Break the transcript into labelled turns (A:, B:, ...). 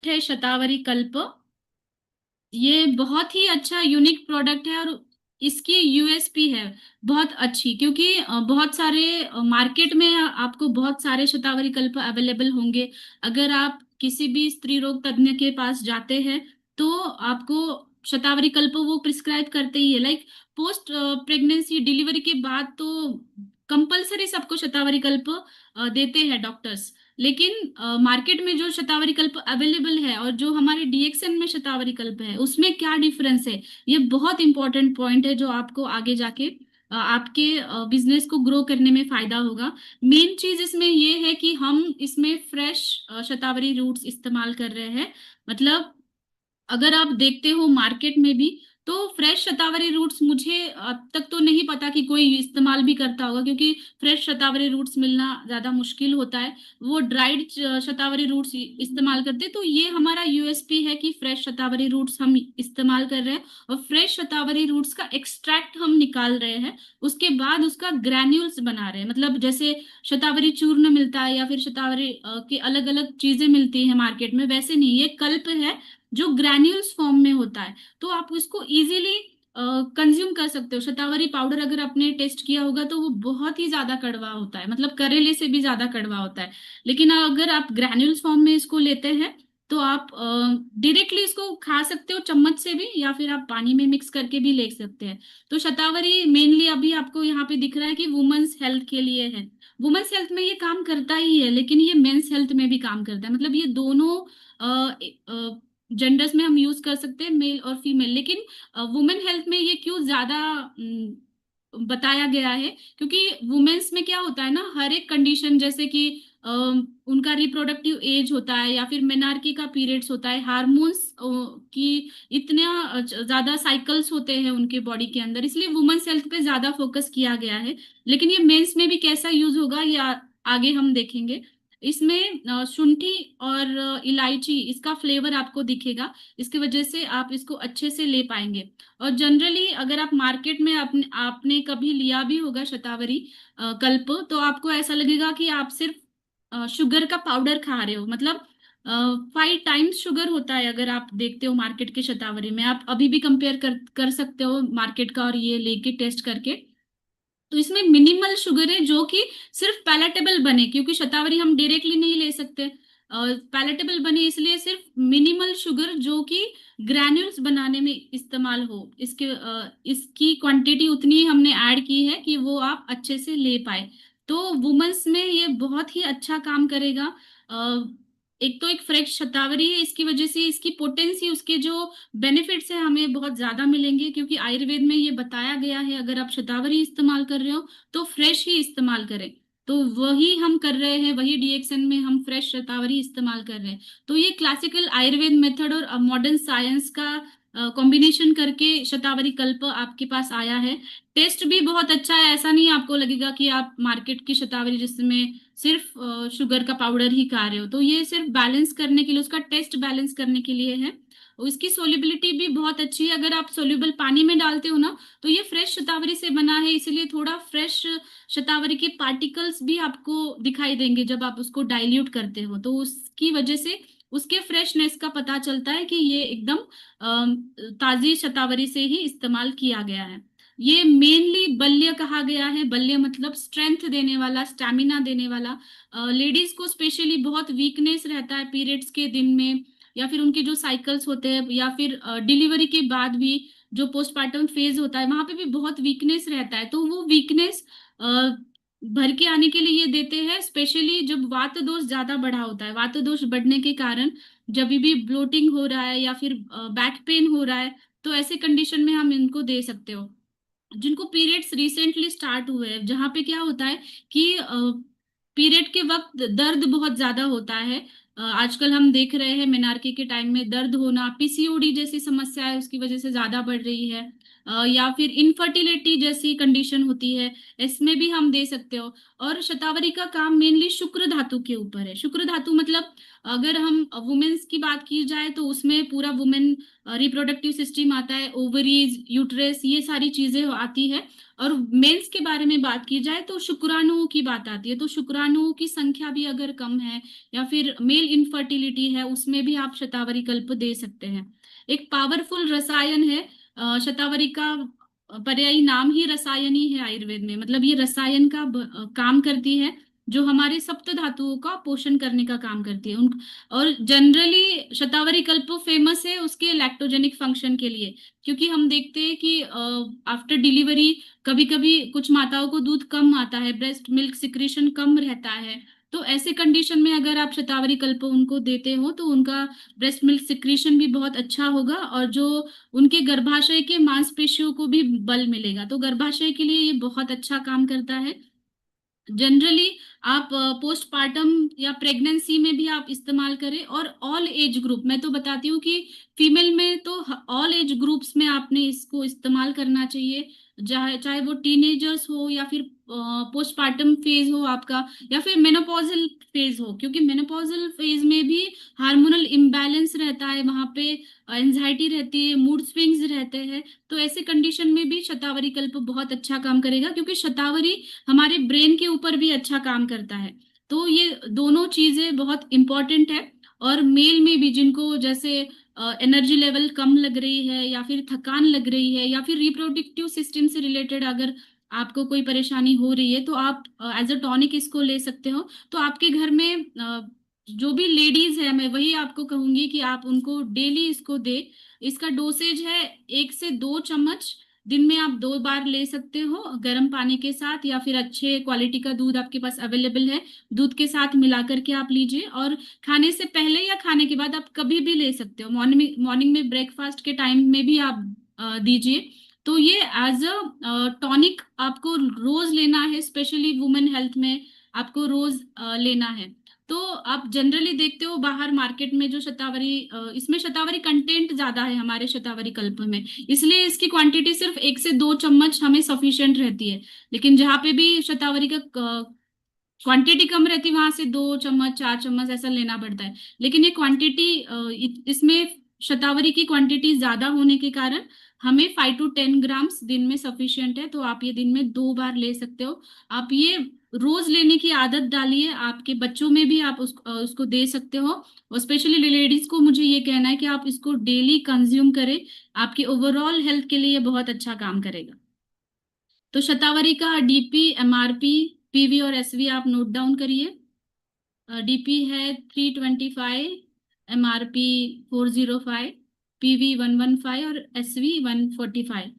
A: है शतावरी कल्प। ये बहुत ही अच्छा यूनिक प्रोडक्ट है और इसकी यूएसपी है बहुत अच्छी, क्योंकि बहुत सारे मार्केट में आपको बहुत सारे शतावरी कल्प अवेलेबल होंगे। अगर आप किसी भी स्त्री रोग तज्ञ के पास जाते हैं तो आपको शतावरी कल्प वो प्रिस्क्राइब करते ही है। लाइक पोस्ट प्रेगनेंसी डिलीवरी के बाद तो कंपलसरी सबको शतावरी कल्प देते हैं डॉक्टर्स। लेकिन मार्केट में जो शतावरी कल्प अवेलेबल है और जो हमारे डीएक्सएन में शतावरी कल्प है उसमें क्या डिफरेंस है, ये बहुत इंपॉर्टेंट पॉइंट है जो आपको आगे जाके आपके बिजनेस को ग्रो करने में फायदा होगा। मेन चीज इसमें ये है कि हम इसमें फ्रेश शतावरी रूट्स इस्तेमाल कर रहे हैं। मतलब अगर आप देखते हो मार्केट में भी तो फ्रेश शतावरी रूट्स मुझे अब तक तो नहीं पता कि कोई इस्तेमाल भी करता होगा, क्योंकि फ्रेश शतावरी रूट्स मिलना ज्यादा मुश्किल होता है। वो ड्राइड शतावरी रूट्स इस्तेमाल करते हैं। तो ये हमारा यूएसपी है कि फ्रेश शतावरी रूट्स हम इस्तेमाल कर रहे हैं और फ्रेश शतावरी रूट्स का एक्सट्रैक्ट हम निकाल रहे हैं। उसके बाद उसका ग्रैन्यूल्स बना रहे हैं। मतलब जैसे शतावरी चूर्ण मिलता है या फिर शतावरी की अलग अलग चीजें मिलती हैं मार्केट में, वैसे नहीं, ये कल्प है जो ग्रैन्यूल्स फॉर्म में होता है। तो आप उसको इजीली कंज्यूम कर सकते हो। शतावरी पाउडर अगर आपने टेस्ट किया होगा तो वो बहुत ही ज्यादा कड़वा होता है, मतलब करेले से भी ज्यादा कड़वा होता है। लेकिन अगर आप ग्रैन्यूल्स फॉर्म में इसको लेते हैं तो आप डायरेक्टली इसको खा सकते हो चम्मच से भी, या फिर आप पानी में मिक्स करके भी ले सकते हैं। तो शतावरी मेनली अभी आपको यहाँ पे दिख रहा है कि वुमेन्स हेल्थ के लिए है। वुमेन्स हेल्थ में ये काम करता ही है, लेकिन ये मेंस हेल्थ में भी काम करता है। मतलब ये दोनों जेंडर्स में हम यूज कर सकते हैं, मेल और फीमेल। लेकिन वुमेन हेल्थ में ये क्यों ज्यादा बताया गया है, क्योंकि वुमेन्स में क्या होता है ना, हर एक कंडीशन जैसे कि उनका रिप्रोडक्टिव एज होता है या फिर मेनार्की का पीरियड्स होता है, हार्मोन्स की इतना ज्यादा साइकिल्स होते हैं उनके बॉडी के अंदर, इसलिए वुमेन्स हेल्थ पे ज्यादा फोकस किया गया है। लेकिन ये मेंस में भी कैसा यूज होगा ये आगे हम देखेंगे। इसमें शुंठी और इलायची इसका फ्लेवर आपको दिखेगा, इसकी वजह से आप इसको अच्छे से ले पाएंगे। और जनरली अगर आप मार्केट में आपने आपने कभी लिया भी होगा शतावरी कल्प, तो आपको ऐसा लगेगा कि आप सिर्फ शुगर का पाउडर खा रहे हो। मतलब 5 टाइम्स शुगर होता है। अगर आप देखते हो मार्केट के शतावरी में, आप अभी भी कंपेयर कर सकते हो मार्केट का और ये लेके टेस्ट करके। तो इसमें मिनिमल शुगर है जो कि सिर्फ पैलेटेबल बने, क्योंकि शतावरी हम डायरेक्टली नहीं ले सकते। पैलेटेबल बने इसलिए सिर्फ मिनिमल शुगर जो कि ग्रैन्यूल्स बनाने में इस्तेमाल हो, इसकी क्वांटिटी उतनी ही हमने ऐड की है कि वो आप अच्छे से ले पाए। तो वुमेन्स में ये बहुत ही अच्छा काम करेगा। एक तो एक फ्रेश शतावरी है, इसकी वजह से इसकी पोटेंसी, उसके जो बेनिफिट्स है हमें बहुत ज्यादा मिलेंगे, क्योंकि आयुर्वेद में ये बताया गया है अगर आप शतावरी इस्तेमाल कर रहे हो तो फ्रेश ही इस्तेमाल करें। तो वही हम कर रहे हैं, वही डीएक्सएन में हम फ्रेश शतावरी इस्तेमाल कर रहे हैं। तो ये क्लासिकल आयुर्वेद मेथड और मॉडर्न साइंस का कॉम्बिनेशन करके शतावरी कल्प आपके पास आया है। टेस्ट भी बहुत अच्छा है, ऐसा नहीं आपको लगेगा कि आप मार्केट की शतावरी जिसमें सिर्फ शुगर का पाउडर ही खा रहे हो। तो ये सिर्फ बैलेंस करने के लिए, उसका टेस्ट बैलेंस करने के लिए है। और इसकी सोल्युबिलिटी भी बहुत अच्छी है। अगर आप सोल्यूबल पानी में डालते हो ना तो ये फ्रेश शतावरी से बना है, इसीलिए थोड़ा फ्रेश शतावरी के पार्टिकल्स भी आपको दिखाई देंगे जब आप उसको डाइल्यूट करते हो। तो उसकी वजह से उसके फ्रेशनेस का पता चलता है कि ये एकदम ताजी शतावरी से ही इस्तेमाल किया गया है। ये मेनली बल्य कहा गया है। बल्य मतलब स्ट्रेंथ देने वाला, स्टैमिना देने वाला। लेडीज को स्पेशली बहुत वीकनेस रहता है पीरियड्स के दिन में, या फिर उनके जो साइकिल्स होते हैं, या फिर डिलीवरी के बाद भी जो पोस्टमार्टम फेज होता है वहां पे भी बहुत वीकनेस रहता है। तो वो वीकनेस भर के आने के लिए ये देते हैं, स्पेशली जब वात दोष ज्यादा बढ़ा होता है। वात दोष बढ़ने के कारण जब भी ब्लोटिंग हो रहा है या फिर बैक पेन हो रहा है, तो ऐसे कंडीशन में हम इनको दे सकते हो। जिनको पीरियड्स रिसेंटली स्टार्ट हुए हैं, जहाँ पे क्या होता है कि पीरियड के वक्त दर्द बहुत ज्यादा होता है। आजकल हम देख रहे हैं मेनार्की के टाइम में दर्द होना, पीसीओडी जैसी समस्या है उसकी वजह से ज्यादा बढ़ रही है। या फिर इनफर्टिलिटी जैसी कंडीशन होती है, इसमें भी हम दे सकते हो। और शतावरी का काम मेनली शुक्र धातु के ऊपर है। शुक्र धातु मतलब अगर हम वुमेन्स की बात की जाए तो उसमें पूरा वुमेन रिप्रोडक्टिव सिस्टम आता है, ओवरीज, यूट्रस, ये सारी चीजें आती है। और मेंस के बारे में बात की जाए तो शुक्राणुओं की बात आती है। तो शुक्राणुओं की संख्या भी अगर कम है या फिर मेल इनफर्टिलिटी है, उसमें भी आप शतावरी कल्प दे सकते हैं। एक पावरफुल रसायन है शतावरी का। पर्यायी नाम ही रसायनी है आयुर्वेद में, मतलब ये रसायन का काम करती है, जो हमारे सप्त धातुओं का पोषण करने का काम करती है उन। और जनरली शतावरी कल्प फेमस है उसके लैक्टोजेनिक फंक्शन के लिए, क्योंकि हम देखते हैं कि आफ्टर डिलीवरी कभी कभी कुछ माताओं को दूध कम आता है, ब्रेस्ट मिल्क सिक्रीशन कम रहता है। तो ऐसे कंडीशन में अगर आप शतावरी कल्प उनको देते हो तो उनका ब्रेस्ट मिल्क सिक्रीशन भी बहुत अच्छा होगा, और जो उनके गर्भाशय के मांसपेशियों को भी बल मिलेगा। तो गर्भाशय के लिए ये बहुत अच्छा काम करता है। जनरली आप पोस्टपार्टम या प्रेगनेंसी में भी आप इस्तेमाल करें। और ऑल एज ग्रुप, मैं तो बताती हूँ कि फीमेल में तो ऑल एज ग्रुप्स में आपने इसको इस्तेमाल करना चाहिए, चाहे चाहे वो टीनेजर्स हो या फिर पोस्टपार्टम फेज हो आपका, या फिर मेनोपॉजल फेज हो, क्योंकि मेनोपॉजल फेज में भी हार्मोनल इम्बैलेंस रहता है, वहां पे एंजाइटी रहती है, मूड स्विंग्स रहते हैं। तो ऐसे कंडीशन में भी शतावरी कल्प बहुत अच्छा काम करेगा, क्योंकि शतावरी हमारे ब्रेन के ऊपर भी अच्छा काम करता है। तो ये दोनों चीजें बहुत इंपॉर्टेंट है। और मेल में भी जिनको जैसे एनर्जी लेवल कम लग रही है या फिर थकान लग रही है या फिर रिप्रोडक्टिव सिस्टम से रिलेटेड अगर आपको कोई परेशानी हो रही है, तो आप एज अ टॉनिक इसको ले सकते हो। तो आपके घर में जो भी लेडीज है, मैं वही आपको कहूंगी कि आप उनको डेली इसको दे। इसका डोसेज है 1 से 2 चम्मच, दिन में आप 2 बार ले सकते हो गर्म पानी के साथ, या फिर अच्छे क्वालिटी का दूध आपके पास अवेलेबल है, दूध के साथ मिला करके आप लीजिए। और खाने से पहले या खाने के बाद आप कभी भी ले सकते हो, मॉर्निंग मॉर्निंग में ब्रेकफास्ट के टाइम में भी आप दीजिए। तो ये एज अ टॉनिक आपको रोज लेना है, स्पेशली वुमेन हेल्थ में आपको रोज लेना है। तो आप जनरली देखते हो बाहर मार्केट में जो शतावरी इसमें शतावरी कंटेंट ज्यादा है हमारे शतावरी कल्प में, इसलिए इसकी क्वांटिटी सिर्फ 1 से 2 चम्मच हमें सफिशिएंट रहती है। लेकिन जहाँ पे भी शतावरी का क्वांटिटी कम रहती है, वहां से 2 चम्मच 4 चम्मच ऐसा लेना पड़ता है। लेकिन ये क्वांटिटी इसमें शतावरी की क्वांटिटी ज्यादा होने के कारण हमें 5 to 10 ग्राम्स दिन में सफिशिएंट है। तो आप ये दिन में 2 बार ले सकते हो। आप ये रोज लेने की आदत डालिए, आपके बच्चों में भी आप उसको दे सकते हो। और स्पेशली लेडीज को मुझे ये कहना है कि आप इसको डेली कंज्यूम करें, आपकी ओवरऑल हेल्थ के लिए ये बहुत अच्छा काम करेगा। तो शतावरी का डीपी, एमआरपी, पीवी और एसवी आप नोट डाउन करिए। डीपी है 325, एमआरपी 405, पीवी 115 और एसवी 145।